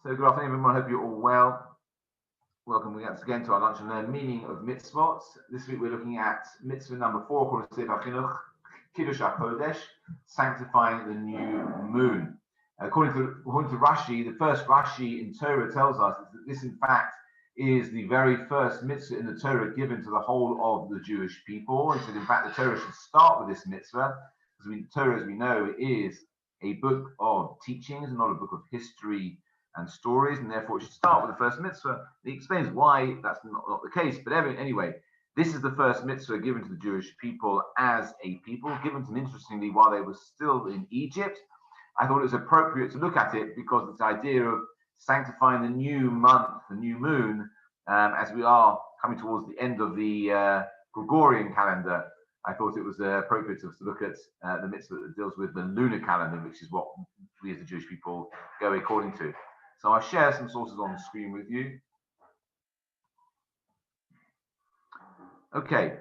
So good afternoon, everyone. I hope you're all well. Welcome once again to our Lunch and Learn meaning of Mitzvot. This week we're looking at Mitzvah number 4, according to Sefer Chinuch, Kiddush HaKodesh, sanctifying the new moon. According to Rashi, the first Rashi in Torah tells us that this, in fact, is the very first mitzvah in the Torah given to the whole of the Jewish people. And so, in fact, the Torah should start with this mitzvah, because Torah, as we know, is a book of teachings, not a book of history and stories, and therefore it should start with the first mitzvah. He explains why that's not the case, but anyway, this is the first mitzvah given to the Jewish people as a people, given to them, interestingly, while they were still in Egypt. I thought it was appropriate to look at it because it's the idea of sanctifying the new month, the new moon, as we are coming towards the end of the Gregorian calendar. I thought it was appropriate to look at the mitzvah that deals with the lunar calendar, which is what we as the Jewish people go according to. So I'll share some sources on the screen with you. Okay,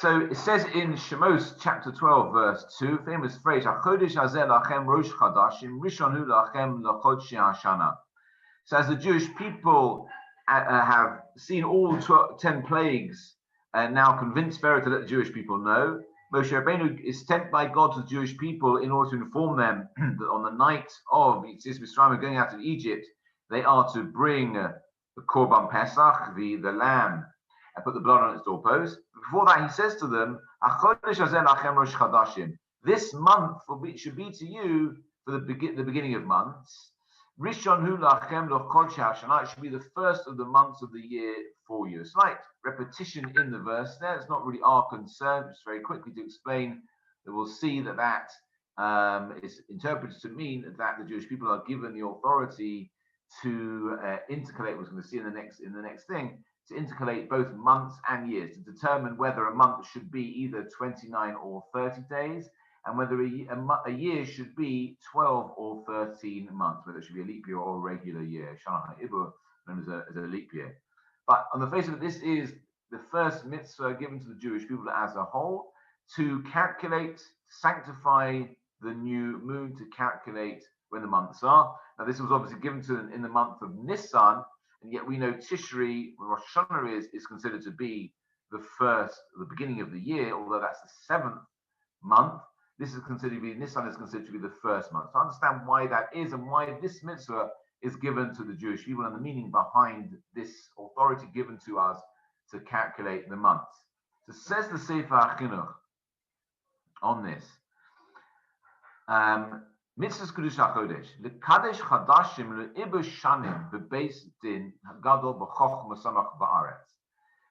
so it says in Shemos chapter 12, verse 2, famous phrase, HaChodesh hazeh lachem rosh chadashim, rishonu lachem l'chodshei hashana. So as the Jewish people have seen all 10 plagues and now convinced Pharaoh to let the Jewish people know, Moshe Rabbeinu is sent by God to the Jewish people in order to inform them that on the night of Yetzias Mitzrayim, going out of Egypt, they are to bring the Korban Pesach, the lamb, and put the blood on its doorpost. Before that, he says to them, this month should be to you for the beginning of months. Rishon hu lachem l'chodshei hashana. It should be the first of the months of the year for you. A slight repetition in the verse there. It's not really our concern. Just very quickly to explain that we'll see that is interpreted to mean that the Jewish people are given the authority to intercalate, we're going to see in the next thing, to intercalate both months and years, to determine whether a month should be either 29 or 30 days, and whether a year should be 12 or 13 months, whether it should be a leap year or a regular year, known as a leap year. But on the face of it, this is the first mitzvah given to the Jewish people as a whole, to calculate, sanctify the new moon, to calculate when the months are. Now, this was obviously given to them in the month of Nisan, and yet we know Tishri, Rosh Hashanah is considered to be the beginning of the year, although that's the 7th month. This is considered to be, Nisan is considered to be the first month. To understand why that is and why this mitzvah is given to the Jewish people and the meaning behind this authority given to us to calculate the months. So says the Sefer Chinuch on this. Mitzvahs Kiddush HaKodesh, L'kadesh chadashim le'ibush shanim bebeis din gadol b'chochma samach ba'aretz.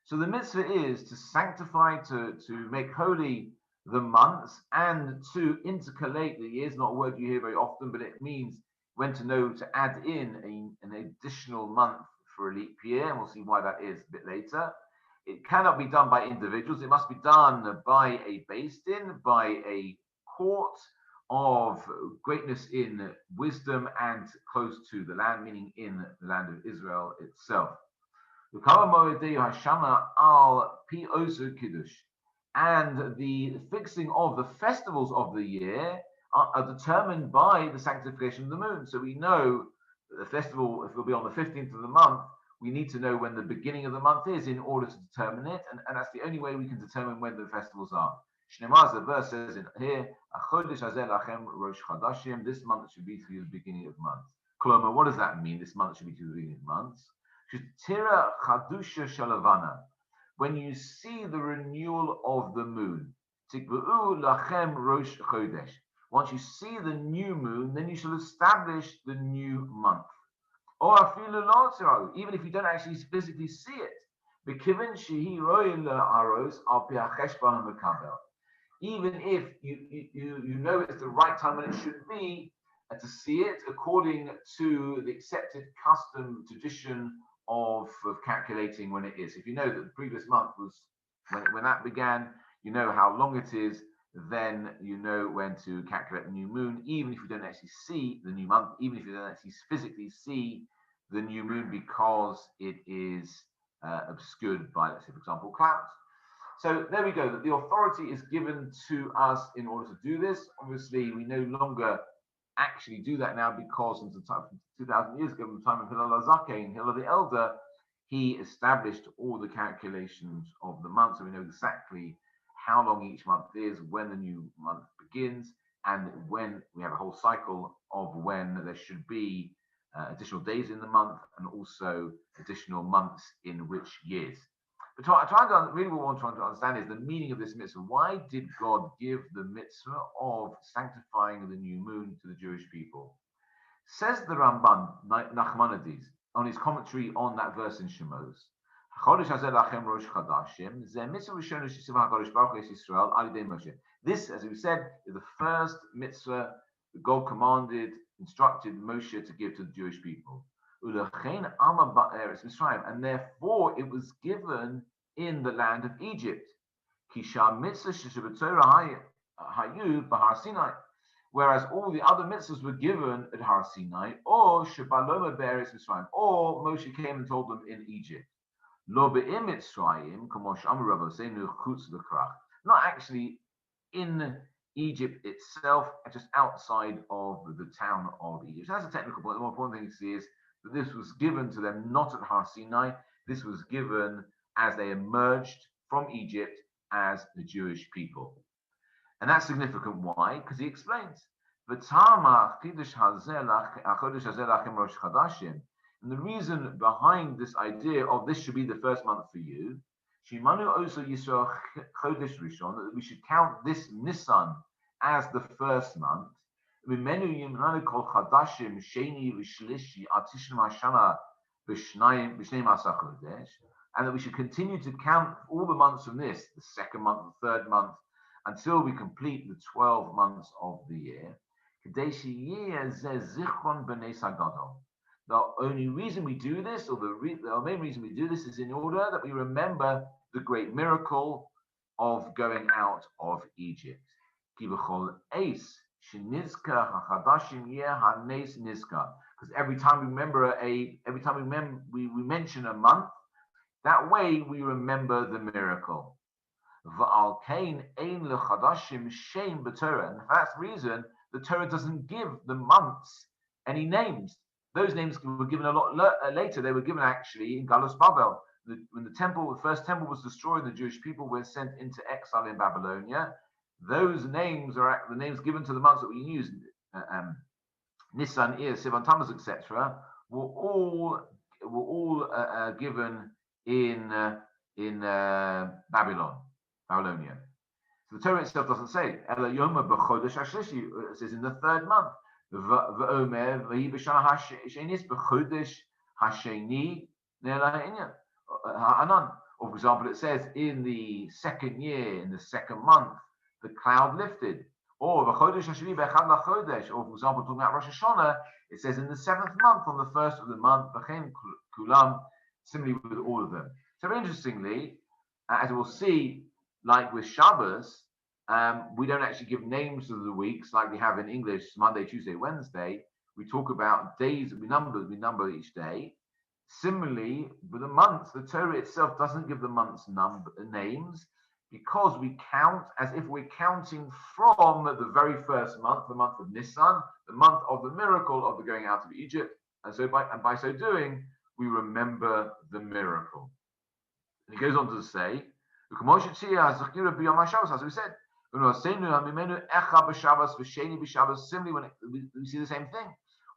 So the mitzvah is to sanctify, to make holy the months, and to intercalate the years. Not a word you hear very often, but it means when to know to add in an additional month for a leap year, and we'll see why that is a bit later. It cannot be done by individuals. It must be done by a beis din, by a court of greatness in wisdom and close to the land, meaning in the land of Israel itself. And the fixing of the festivals of the year are determined by the sanctification of the moon. So we know that the festival, if it will be on the 15th of the month, we need to know when the beginning of the month is in order to determine it. And that's the only way we can determine when the festivals are. Shnemaz, the verse says in here, HaChodesh hazeh lachem rosh chadashim, this month should be to the beginning of months. Koloma, what does that mean? This month should be to the beginning of months. Shetira chadusha shalavana, when you see the renewal of the moon. Tikva'u lachem rosh chodesh. Once you see the new moon, then you shall establish the new month. Or afilu lo tzaro, even if you don't actually physically see it. B'kivin shehi ro'in la'aros al pi ha'cheshbon ha'mekabel. Even if you know it's the right time when it should be to see it according to the accepted custom, tradition of calculating when it is. If you know that the previous month was when that began, you know how long it is, then you know when to calculate the new moon, even if you don't actually see the new month, even if you don't actually physically see the new moon because it is obscured by, let's say, for example, clouds. So there we go, that the authority is given to us in order to do this. Obviously, we no longer actually do that now because since the time 2,000 years ago, from the time of Hillel HaZaken, Hillel the Elder, he established all the calculations of the month, so we know exactly how long each month is, when the new month begins, and when we have a whole cycle of when there should be additional days in the month and also additional months in which years. But really what we're trying to understand is the meaning of this mitzvah. Why did God give the mitzvah of sanctifying the new moon to the Jewish people? Says the Ramban, Nachmanides, on his commentary on that verse in Shemos. This, as we said, is the first mitzvah that God commanded, instructed Moshe to give to the Jewish people. And therefore it was given in the land of Egypt. Whereas all the other mitzvahs were given at Har Sinai, or Moshe came and told them in Egypt. Not actually in Egypt itself, just outside of the town of Egypt. So that's a technical point. The more important thing to see is that this was given to them not at Har Sinai. This was given as they emerged from Egypt as the Jewish people. And that's significant. Why? Because he explains. And the reason behind this idea of this should be the first month for you, that we should count this Nisan as the first month, and that we should continue to count all the months from this, the second month, the third month, until we complete the 12 months of the year. The only reason we do this, or the main reason we do this, is in order that we remember the great miracle of going out of Egypt. Because every time we mention a month, that way we remember the miracle. And for that reason, the Torah doesn't give the months any names. Those names were given a lot later. They were given actually in Galus Babel. When the first temple was destroyed, the Jewish people were sent into exile in Babylonia. Those names are the names given to the months that we use, Nisan, Iyar, Sivan, Tammuz, etc. Were all given in Babylonia. So the Torah itself doesn't say. It says in the third month. Or for example, it says in the second year, in the second month, the cloud lifted. Or for example, talking about Rosh Hashanah, it says in the seventh month, on the first of the month, similarly with all of them. So interestingly, as we'll see, like with Shabbos, we don't actually give names to the weeks like we have in English, Monday, Tuesday, Wednesday. We talk about days that we number each day. Similarly, with the months, the Torah itself doesn't give the months names, because we count as if we're counting from the very first month, the month of Nisan, the month of the miracle of the going out of Egypt. And so by so doing, we remember the miracle. And he goes on to say, as we said, similarly, when we see the same thing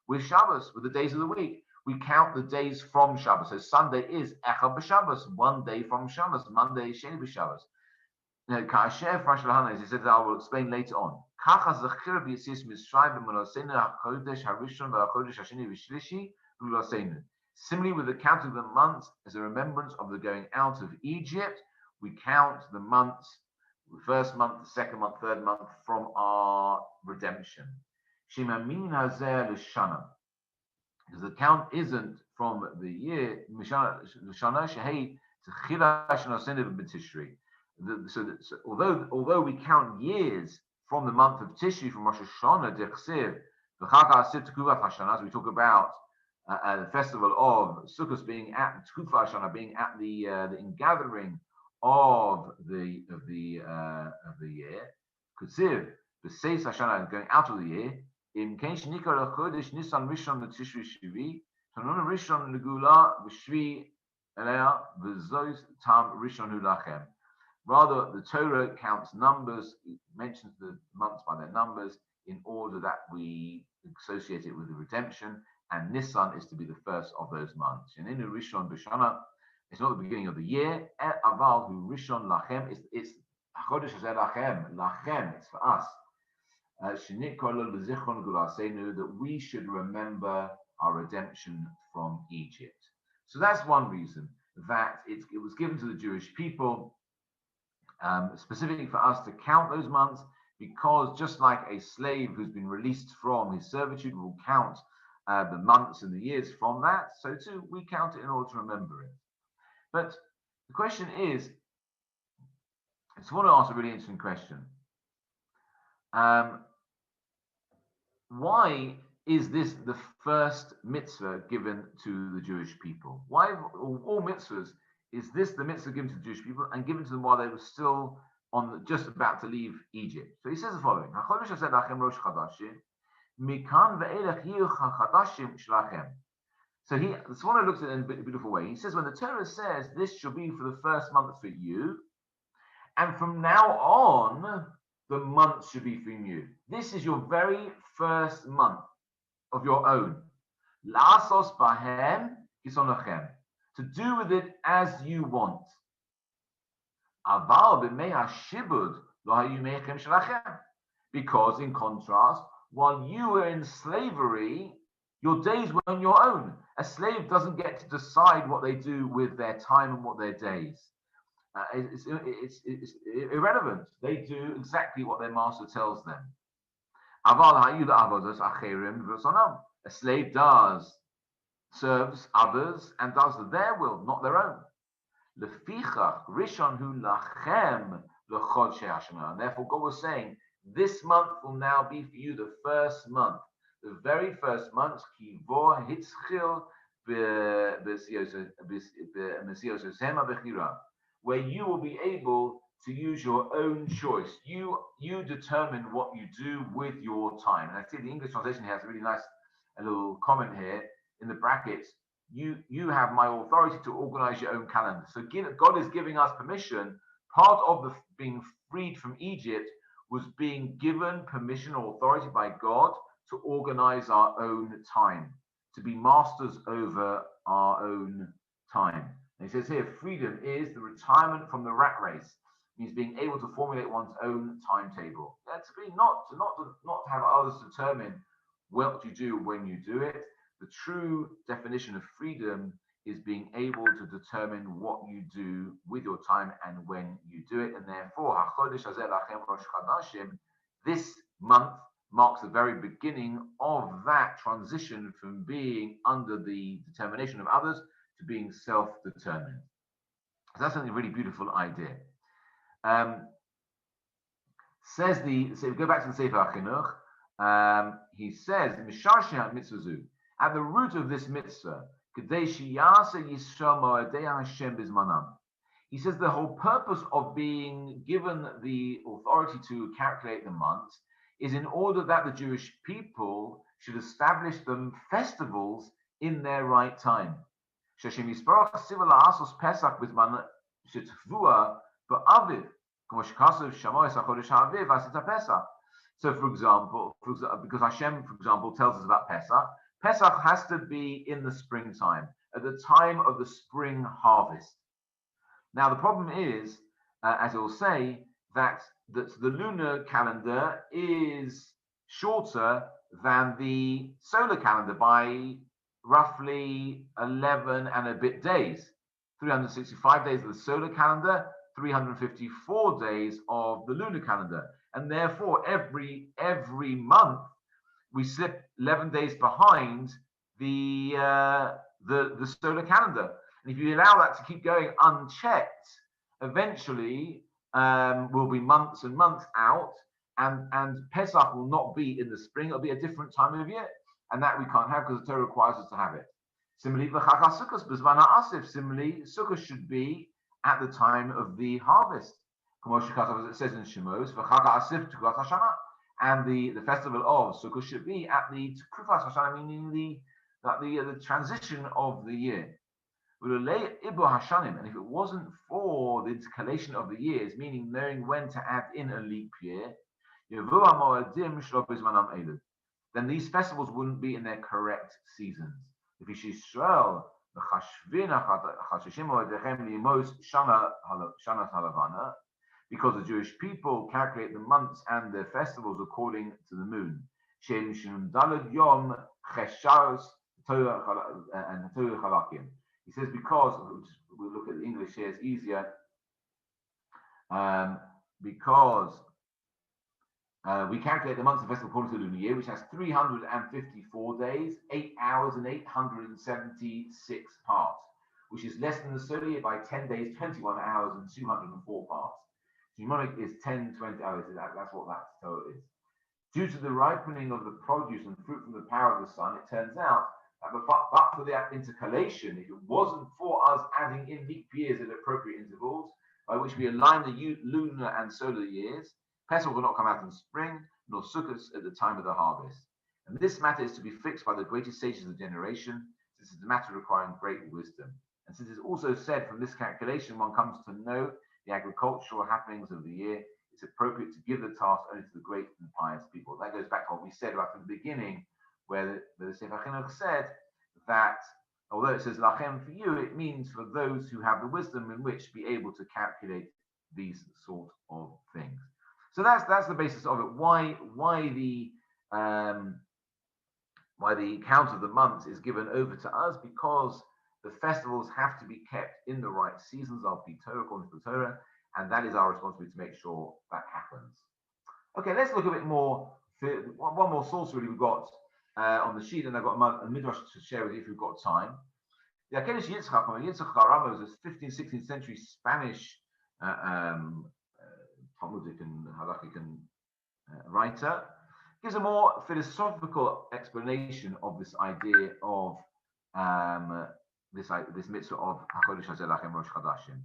with Shabbos, with the days of the week. We count the days from Shabbos. So Sunday is Echad b'Shabbos, one day from Shabbos. Monday is Sheni b'Shabbos. He said that I will explain later on. Similarly, with the counting of the months as a remembrance of the going out of Egypt, we count the months, the first month, the second month, third month, from our redemption. Because the count isn't from the year, so although we count years from the month of Tishri, from Rosh Hashanah, as we talk about the festival of Sukkot being at Tkufa Hashanah, being at the ingathering of the year, Kutsiv, the Seis Hashanah, going out of the year, In Kenshinika Chodesh Nisan Rishon Tishri Shvi, Tanun Rishon Negula V'Shvi Elea V'Zois Tam Rishon Ulachem. Rather, the Torah counts numbers, it mentions the months by their numbers in order that we associate it with the redemption, and Nisan is to be the first of those months. And in Rishon B'Shana, it's not the beginning of the year. Aval Hu Rishon Lachem, it's Chodesh Hazeh Lachem, Lachem, it's for us. That we should remember our redemption from Egypt. So that's one reason that it was given to the Jewish people, specifically for us to count those months, because just like a slave who's been released from his servitude will count the months and the years from that, so too we count it in order to remember it. But the question is, I just want to ask a really interesting question. Why is this the first mitzvah given to the Jewish people? Why, all mitzvahs, is this the mitzvah given to the Jewish people and given to them while they were still just about to leave Egypt? So he says the following: So this one looks at it in a beautiful way. He says, when the Torah says this shall be for the first month for you, and from now on the month should be for you. This is your very first month of your own. La'asos bahem kisonachem. To do with it as you want. Aval b'mei hashibud lo hayu meichem shalachem. Because in contrast, while you were in slavery, your days were on your own. A slave doesn't get to decide what they do with their time and what their days. It's irrelevant. They do exactly what their master tells them. A slave serves others and does their will, not their own. And therefore God was saying, this month will now be for you the first month, the very first month, where you will be able to use your own choice. You determine what you do with your time. And I see the English translation has a really nice little comment here in the brackets. You have my authority to organize your own calendar. So God is giving us permission. Part of the being freed from Egypt was being given permission or authority by God to organize our own time, to be masters over our own time. And he says here, freedom is the retirement from the rat race. It means being able to formulate one's own timetable. To be not to have others determine what you do when you do it. The true definition of freedom is being able to determine what you do with your time and when you do it. And therefore, this month marks the very beginning of that transition from being under the determination of others to being self-determined. So that's a really beautiful idea. So we go back to the Sefer HaChinuch. He says, at the root of this mitzvah, he says the whole purpose of being given the authority to calculate the months is in order that the Jewish people should establish them festivals in their right time. So for example, because Hashem, for example, tells us about Pesach, Pesach has to be in the springtime, at the time of the spring harvest. Now, the problem is, as it will say, that the lunar calendar is shorter than the solar calendar by roughly 11 and a bit days. 365 days of the solar calendar, 354 days of the lunar calendar. And therefore, every month, we slip 11 days behind the solar calendar. And if you allow that to keep going unchecked, eventually will be months and months out, and Pesach will not be in the spring. It'll be a different time of year, and that we can't have because the Torah requires us to have it. Similarly, Sukkot should be at the time of the harvest, as it says in Shemos, and the festival of Sukkot should be at the Tekufas Hashanah, meaning the transition of the year. And if it wasn't for the intercalation of the years, meaning knowing when to add in a leap year, then these festivals wouldn't be in their correct seasons. Because the Jewish people calculate the months and their festivals according to the moon. He says because, we'll look at the English here, it's easier, because we calculate the months of festival according to the lunar year, which has 354 days, 8 hours, and 876 parts, which is less than the solar year by 10 days, 21 hours, and 204 parts. Mnemonic is 10, 20 hours, that's what that total is. Due to the ripening of the produce and fruit from the power of the sun, it turns out that but for the intercalation, if it wasn't for us adding in leap years at appropriate intervals, by which we align the lunar and solar years, Pesach will not come out in spring, nor Sukkot at the time of the harvest. And this matter is to be fixed by the greatest sages of the generation, since it's a matter requiring great wisdom. And since it's also said from this calculation, one comes to know the agricultural happenings of the year, it's appropriate to give the task only to the great and pious people. That goes back to what we said right from the beginning, where the Sefer Chinuch said that although it says lachem for you, it means for those who have the wisdom in which to be able to calculate these sort of things. So that's the basis of it. Why the count of the months is given over to us, because the festivals have to be kept in the right seasons of the Torah, according to the Torah, and that is our responsibility to make sure that happens. Okay, let's look a bit more. One more source really we've got on the sheet, and I've got a midrash to share with you if we've got time. The Akedesh Yitzchak Harama was a 15th, 16th century Spanish Talmudic and halakhic writer. Gives a more philosophical explanation of this idea of this mitzvah of HaChodesh Hazeh Lachem Rosh Chodashim.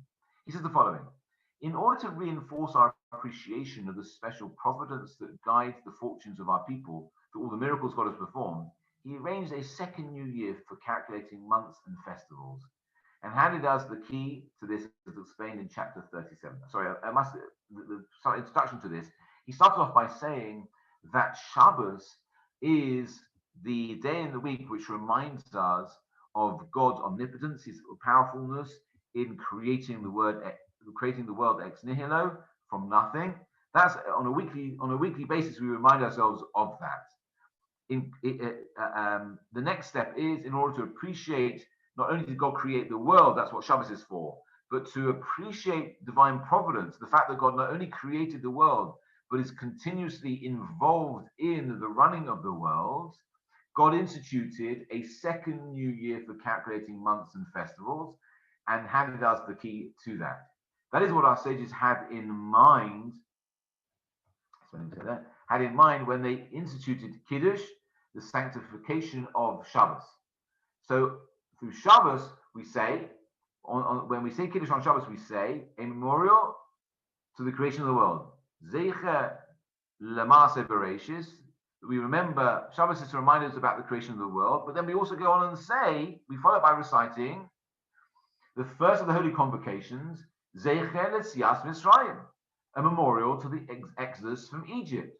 He says the following: in order to reinforce our appreciation of the special providence that guides the fortunes of our people through all the miracles God has performed, he arranged a second new year for calculating months and festivals, and handed us the key to this as explained in chapter 37. Sorry, the introduction to this. He started off by saying that Shabbos is the day in the week which reminds us of God's omnipotence, His powerfulness in creating the world ex nihilo, from nothing. That's on a weekly basis. We remind ourselves of that. The next step is, in order to appreciate, not only did God create the world, that's what Shabbos is for, but to appreciate divine providence, the fact that God not only created the world, but is continuously involved in the running of the world. God instituted a second new year for calculating months and festivals, and handed us the key to that. That is what our sages had in mind. Had in mind when they instituted Kiddush, the sanctification of Shabbos. So through Shabbos, we say, when we say Kiddush on Shabbos, we say a memorial to the creation of the world. Zeicher Lamase Bereshis. We remember Shabbos is to remind us about the creation of the world, but then we also go on and say, we follow it by reciting the first of the holy convocations, Zeicher L'Tzias Mitzrayim, a memorial to the exodus from Egypt.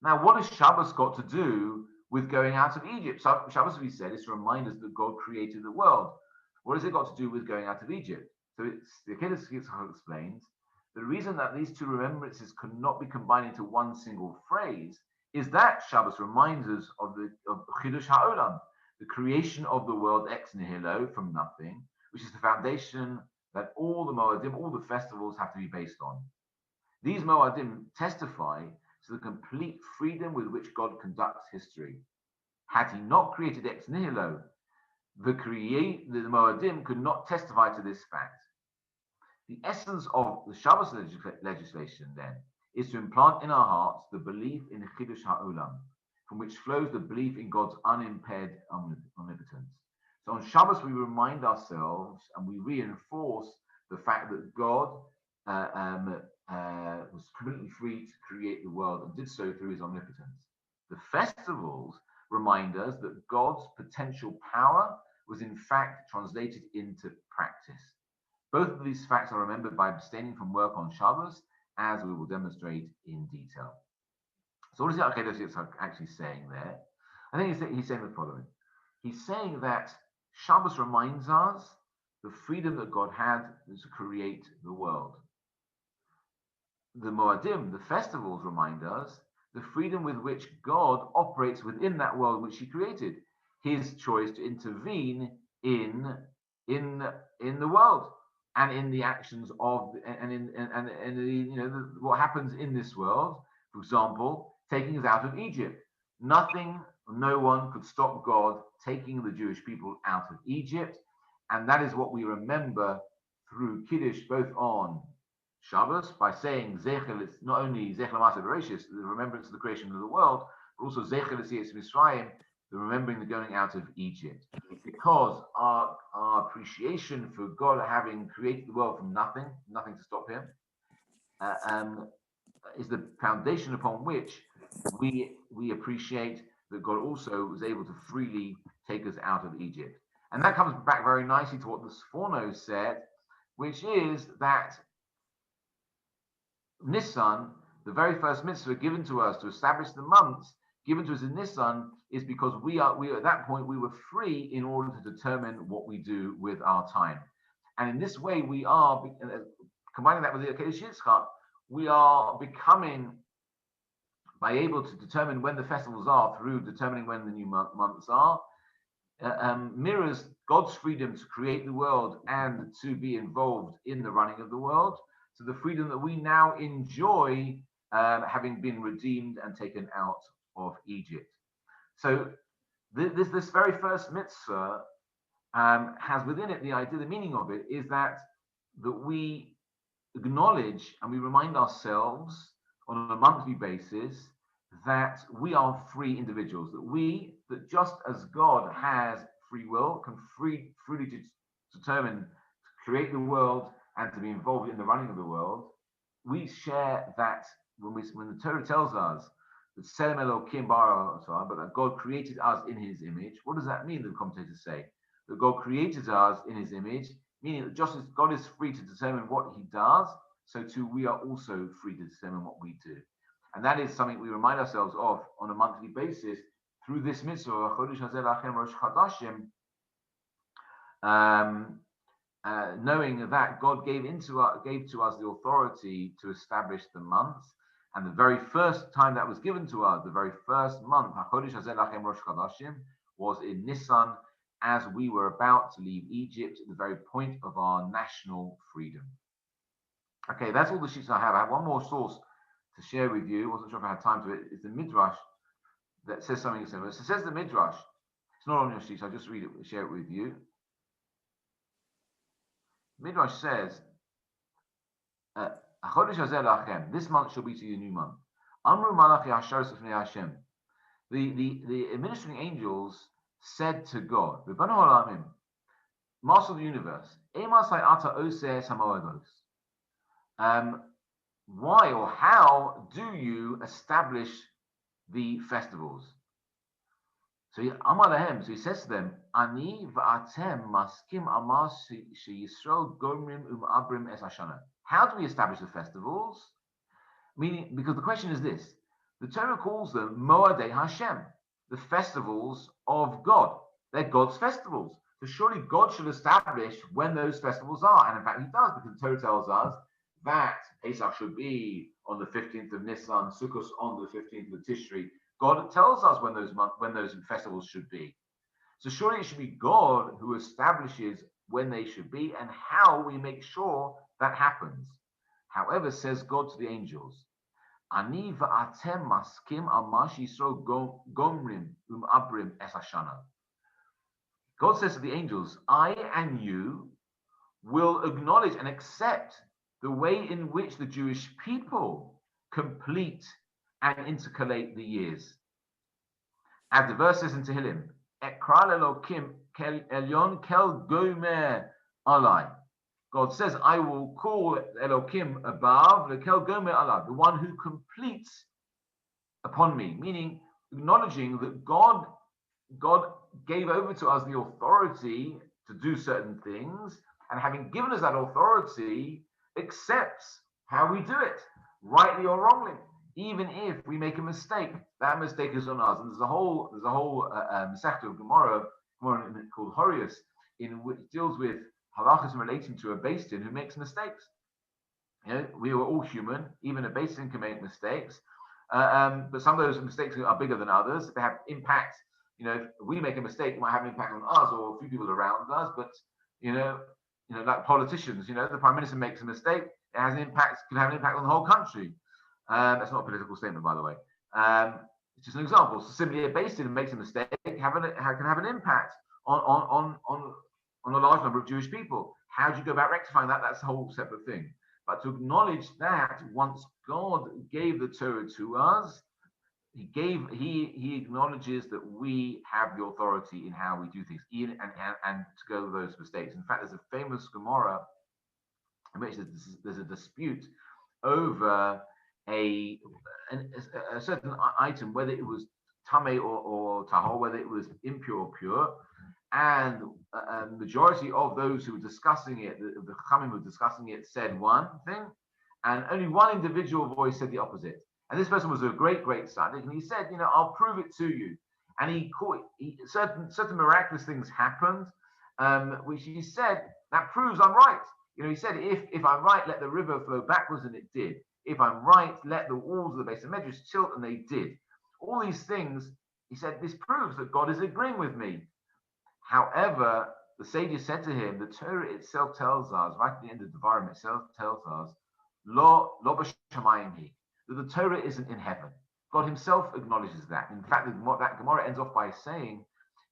Now, what has Shabbos got to do with going out of Egypt? So Shabbos, we said, is to remind us that God created the world. What has it got to do with going out of Egypt? So the Akedah explains the reason that these two remembrances could not be combined into one single phrase is that Shabbos reminds us of Chidush HaOlam, the creation of the world ex nihilo, from nothing, which is the foundation that all the Moadim, all the festivals have to be based on. These Moadim testify to the complete freedom with which God conducts history. Had He not created ex nihilo, the Moadim could not testify to this fact. The essence of the Shabbos legislation, then, is to implant in our hearts the belief in Chidush HaOlam, from which flows the belief in God's unimpaired omnipotence. So on Shabbos, we remind ourselves and we reinforce the fact that God was completely free to create the world and did so through his omnipotence. The festivals remind us that God's potential power was in fact translated into practice. Both of these facts are remembered by abstaining from work on Shabbos, as we will demonstrate in detail. So what is Akedah Yitzchak actually saying there? I think he's saying the following. He's saying that Shabbos reminds us the freedom that God had to create the world. The Moadim, the festivals, remind us the freedom with which God operates within that world which he created. His choice to intervene in the world and in the actions of what happens in this world. For example, taking us out of Egypt. Nothing, no one could stop God taking the Jewish people out of Egypt, and that is what we remember through Kiddush, both on Shabbos, by saying Zechel, it's not only Zechel Ma'aseh Bereshis, the remembrance of the creation of the world, but also Zechel Yetzias Mitzrayim, the remembering the going out of Egypt. Because our appreciation for God having created the world from nothing to stop him, is the foundation upon which we appreciate that God also was able to freely take us out of Egypt. And that comes back very nicely to what the Sforno said, which is that Nisan, the very first mitzvah given to us to establish the months, given to us in Nisan, is because we at that point we were free in order to determine what we do with our time. And in this way, we are combining that with the Akedah Yitzchak, we are becoming, by able to determine when the festivals are through determining when the new months are, mirrors God's freedom to create the world and to be involved in the running of the world, to the freedom that we now enjoy, having been redeemed and taken out of Egypt. So this very first mitzvah has within it the idea, the meaning of it is that we acknowledge and we remind ourselves on a monthly basis that we are free individuals, that just as God has free will, can freely determine to create the world and to be involved in the running of the world, we share that when the Torah tells us that Selem Elokim bara, but that God created us in his image. What does that mean, the commentators say? That God created us in his image, meaning that just as God is free to determine what he does, so too we are also free to determine what we do. And that is something we remind ourselves of on a monthly basis through this mitzvah, knowing that God gave to us the authority to establish the months. And the very first time that was given to us, the very first month, was in Nisan, as we were about to leave Egypt, at the very point of our national freedom. Okay, that's all the sheets I have. I have one more source to share with you. I wasn't sure if I had time to it. It's the Midrash that says something similar. So it says the Midrash. It's not on your sheets. I'll just read it, share it with you. Midrash says, this month shall be to you a new month. Amru Malachi Hasharis Ufnei Hashem. The administering angels said to God, Master of the universe, why or how do you establish the festivals? So he says to them, Ani v'atem maskim amar sheYisrael gomrim abrim es hashana. How do we establish the festivals? Meaning, because the question is this: the Torah calls them Moadei Hashem, the festivals of God. They're God's festivals. So surely God should establish when those festivals are. And in fact, he does, because the Torah tells us that Pesach should be on the 15th of Nisan, Sukkot on the 15th of Tishri. God tells us when those festivals should be. So surely it should be God who establishes when they should be and how we make sure that happens. However, says God to the angels, Ani va'atem maskim al ma sheYisrael gomrim abrim es hashana. God says to the angels, I and you will acknowledge and accept the way in which the Jewish people complete and intercalate the years. As the verse says in Tehillim, Ekral Elokim Elyon Kel Gomer Alai. God says, I will call Elokim above, Lekel Gomer Allah, the one who completes upon me, meaning acknowledging that God gave over to us the authority to do certain things, and having given us that authority, accepts how we do it, rightly or wrongly. Even if we make a mistake, that mistake is on us. And there's a whole Masechta of Gemara called Horius, in which deals with halachas relating to a beis din who makes mistakes. You know, we are all human. Even a beis din can make mistakes, but some of those mistakes are bigger than others. They have impact. You know, if we make a mistake, it might have an impact on us or a few people around us. But like politicians, the prime minister makes a mistake, it has an impact, can have an impact on the whole country. That's not a political statement, by the way. It's just an example. So simply a beis din makes a mistake, can have an impact on a large number of Jewish people. How do you go about rectifying that? That's a whole separate thing. But to acknowledge that once God gave the Torah to us, he acknowledges that we have the authority in how we do things, and to go with those mistakes. In fact, there's a famous Gemara in which there's a dispute over a certain item, whether it was tamei or tahor, whether it was impure or pure. And a majority of those who were discussing it, the Chachamim who were discussing it, said one thing, and only one individual voice said the opposite. And this person was a great tzaddik, and he said, I'll prove it to you. And certain miraculous things happened, which he said, that proves I'm right. He said, if I'm right, let the river flow backwards, and it did. If I'm right, let the walls of the base of Medrash tilt, and they did. All these things, he said, this proves that God is agreeing with me. However, the sages said to him, the Torah itself tells us, right at the end of the Devarim itself tells us, lo b'shamayim hi, that the Torah isn't in heaven. God himself acknowledges that. In fact, that Gemara ends off by saying,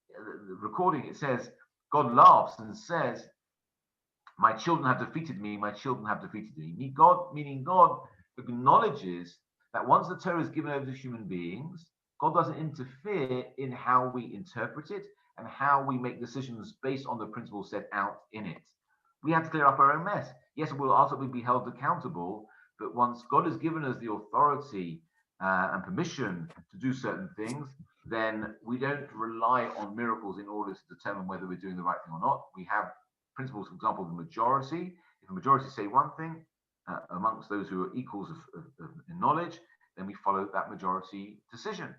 the recording, it says, God laughs and says, my children have defeated me, my children have defeated me. Meaning God acknowledges that once the Torah is given over to human beings, God doesn't interfere in how we interpret it and how we make decisions based on the principles set out in it. We have to clear up our own mess. Yes, we'll ultimately be held accountable, but once God has given us the authority and permission to do certain things, then we don't rely on miracles in order to determine whether we're doing the right thing or not. We have principles, for example, the majority. If the majority say one thing amongst those who are equals in knowledge, then we follow that majority decision.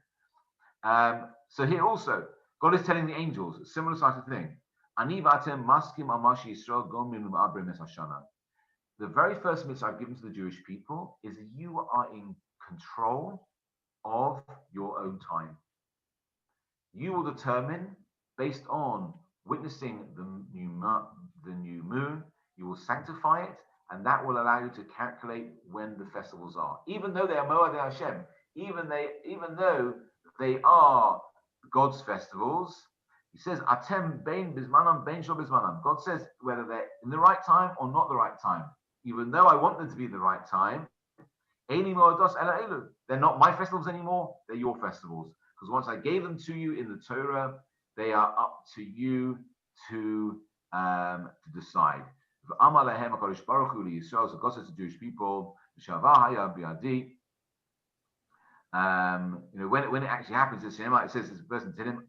So here also, God is telling the angels a similar sort of thing. The very first mitzvah I've given to the Jewish people is that you are in control of your own time. You will determine, based on witnessing the new moon, you will sanctify it, and that will allow you to calculate when the festivals are. Even though they are Moed Hashem, even though they are God's festivals, he says, Atem bein bizmanam, bein shel bizmanam. God says whether they're in the right time or not the right time. Even though I want them to be the right time, they're not my festivals anymore, they're your festivals. Because once I gave them to you in the Torah, they are up to you to decide. So God says to Jewish people, when it actually happens in cinema, it says this person to him,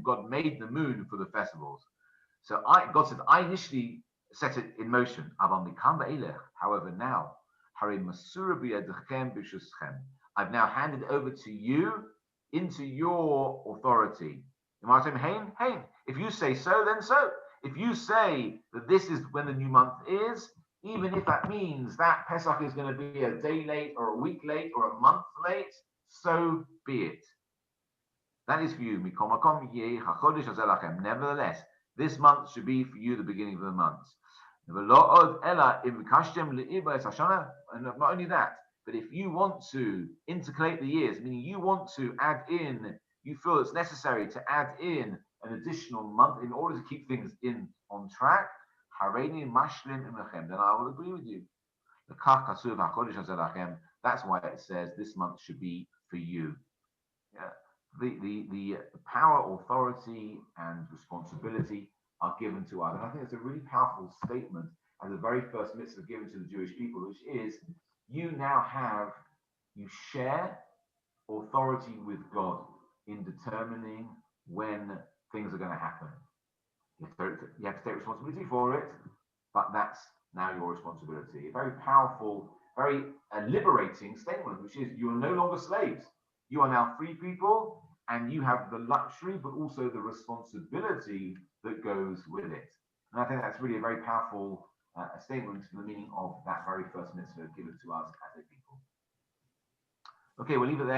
God made the moon for the festivals. So God said, I initially set it in motion. However, now, I've now handed over to you into your authority. If you say so, then so. If you say that this is when the new month is, even if that means that Pesach is going to be a day late or a week late or a month late, so be it. That is for you. Nevertheless, this month should be for you the beginning of the month. And not only that, but if you want to intercalate the years, meaning you want to add in, you feel it's necessary to add in an additional month in order to keep things on track, then I will agree with you. That's why it says this month should be for you. Yeah. The power, authority, and responsibility are given to us. And I think it's a really powerful statement as the very first mitzvah given to the Jewish people, which is you share authority with God in determining when things are going to happen. You have to take responsibility for it, but that's now your responsibility. A very powerful, very liberating statement, which is you are no longer slaves. You are now free people, and you have the luxury, but also the responsibility that goes with it. And I think that's really a very powerful statement to the meaning of that very first mitzvah given to us as a people. Okay, we'll leave it there.